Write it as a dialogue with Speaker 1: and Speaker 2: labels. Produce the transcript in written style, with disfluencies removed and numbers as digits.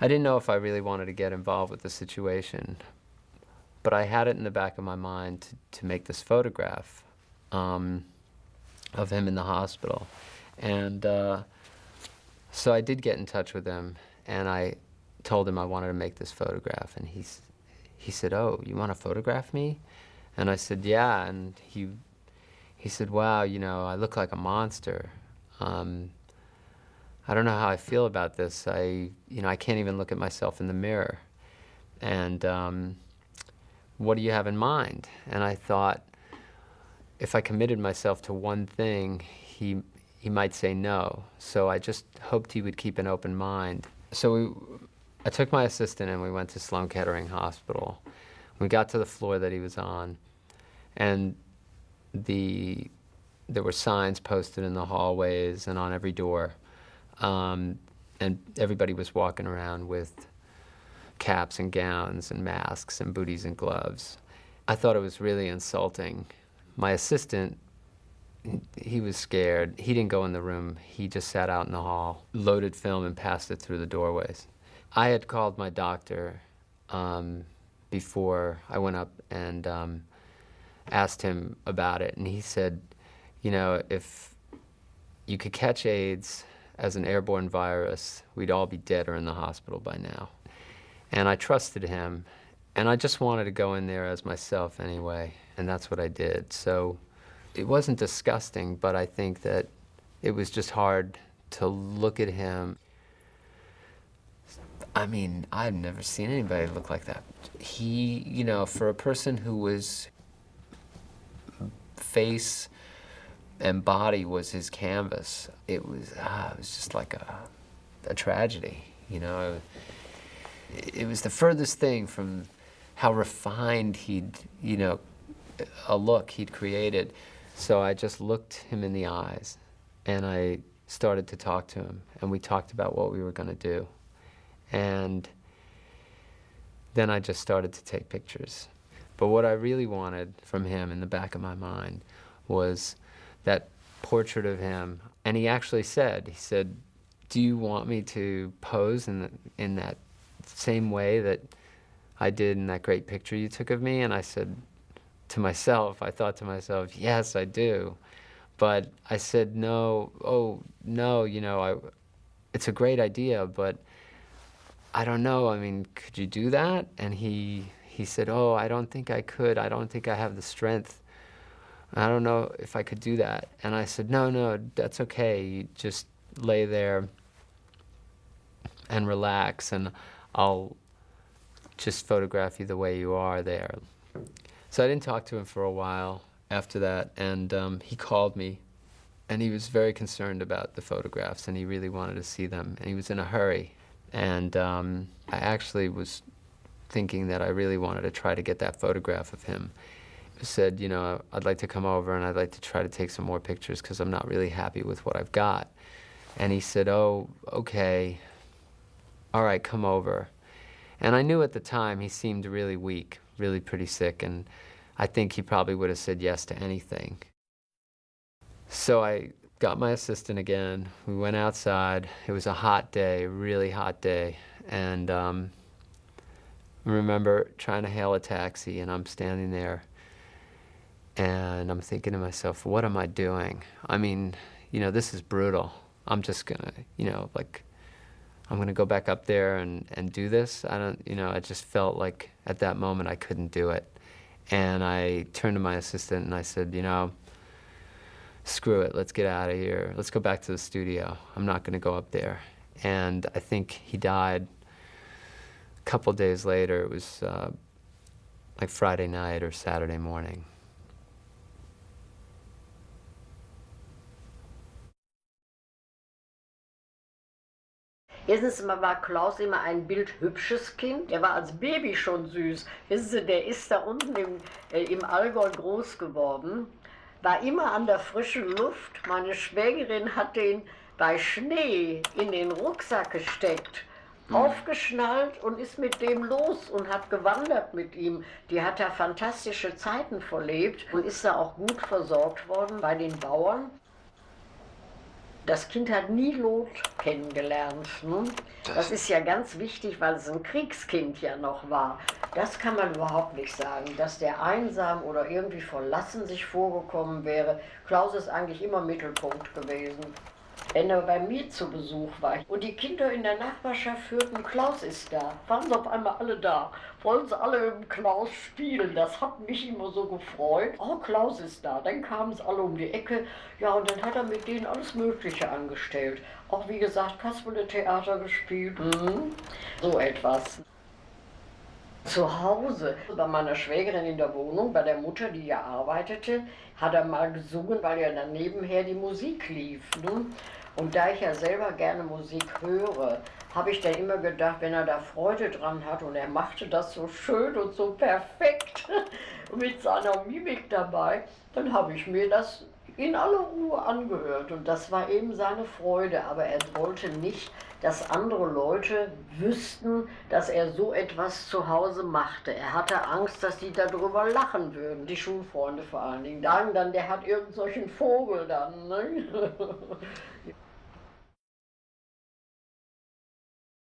Speaker 1: I didn't know if I really wanted to get involved with the situation, but I had it in the back of my mind to make this photograph of him in the hospital. And so I did get in touch with him, and I told him I wanted to make this photograph. And he said, "Oh, you want to photograph me?" And I said, "Yeah." And he said, "Wow, you know, I look like a monster. I don't know how I feel about this. You know, I can't even look at myself in the mirror. And what do you have in mind?" And I thought, if I committed myself to one thing, he might say no. So I just hoped he would keep an open mind. So I took my assistant and we went to Sloan Kettering Hospital. We got to the floor that he was on, and there were signs posted in the hallways and on every door. And everybody was walking around with caps and gowns and masks and booties and gloves. I thought it was really insulting. My assistant, he was scared. He didn't go in the room. He just sat out in the hall, loaded film and passed it through the doorways. I had called my doctor before I went up and asked him about it, and he said, you know, if you could catch AIDS as an airborne virus, we'd all be dead or in the hospital by now. And I trusted him, and I just wanted to go in there as myself anyway, and that's what I did. So it wasn't disgusting, but I think that it was just hard to look at him. I mean, I've never seen anybody look like that. He, you know, for a person who was face and body was his canvas, it was just like a tragedy, you know. It was the furthest thing from how refined he'd, you know, a look he'd created. So I just looked him in the eyes, and I started to talk to him, and we talked about what we were going to do. And then I just started to take pictures. But what I really wanted from him in the back of my mind was that portrait of him. And he actually said, he said, "Do you want me to pose in that same way that I did in that great picture you took of me?" And I said to myself, I thought to myself, yes, I do. But I said, no, oh, no, you know, it's a great idea, but I don't know, I mean, could you do that? And he said, oh, I don't think I could. I don't think I have the strength. I don't know if I could do that. And I said, no, that's okay. You just lay there and relax, and I'll just photograph you the way you are there. So I didn't talk to him for a while after that, and he called me, and he was very concerned about the photographs, and he really wanted to see them, and he was in a hurry. And I actually was thinking that I really wanted to try to get that photograph of him. I said, you know, I'd like to come over and I'd like to try to take some more pictures because I'm not really happy with what I've got. And he said, oh, okay, all right, come over. And I knew at the time he seemed really weak, really pretty sick, and I think he probably would have said yes to anything. So I got my assistant again. We went outside. It was a hot day, really hot day. And I remember trying to hail a taxi, and I'm standing there, and I'm thinking to myself, what am I doing? I mean, you know, this is brutal. I'm just gonna, you know, like, I'm gonna go back up there and do this. I don't, you know, I just felt like at that moment I couldn't do it. And I turned to my assistant and I said, you know, screw it, let's get out of here. Let's go back to the studio. I'm not gonna go up there. And I think he died a couple days later. It was like Friday night or Saturday morning.
Speaker 2: Erstens mal war Klaus immer ein bildhübsches Kind. Er war als Baby schon süß. Wissen Sie, der ist da unten im Allgäu groß geworden, war immer an der frischen Luft. Meine Schwägerin hat den bei Schnee in den Rucksack gesteckt, aufgeschnallt und ist mit dem los und hat gewandert mit ihm. Die hat da fantastische Zeiten verlebt und ist da auch gut versorgt worden bei den Bauern. Das Kind hat nie Lot kennengelernt. Ne? Das ist ja ganz wichtig, weil es ein Kriegskind ja noch war. Das kann man überhaupt nicht sagen, dass der einsam oder irgendwie verlassen sich vorgekommen wäre. Klaus ist eigentlich immer Mittelpunkt gewesen. Wenn er bei mir zu Besuch war und die Kinder in der Nachbarschaft hörten, Klaus ist da, waren sie auf einmal alle da, wollen sie alle mit Klaus spielen. Das hat mich immer so gefreut. Oh, Klaus ist da. Dann kamen es alle um die Ecke. Ja, und dann hat er mit denen alles Mögliche angestellt. Auch wie gesagt, Kasperle-Theater gespielt. So etwas. Zu Hause, bei meiner Schwägerin in der Wohnung, bei der Mutter, die ja arbeitete, hat er mal gesungen, weil ja dann nebenher die Musik lief. Ne? Und da ich ja selber gerne Musik höre, habe ich dann immer gedacht, wenn er da Freude dran hat und er machte das so schön und so perfekt mit seiner Mimik dabei, dann habe ich mir das in aller Ruhe angehört und das war eben seine Freude, aber er wollte nicht, dass andere Leute wüssten, dass er so etwas zu Hause machte. Er hatte Angst, dass die darüber lachen würden, die Schulfreunde vor allen Dingen. Sagen dann, der hat irgend solchen Vogel dann. Ne?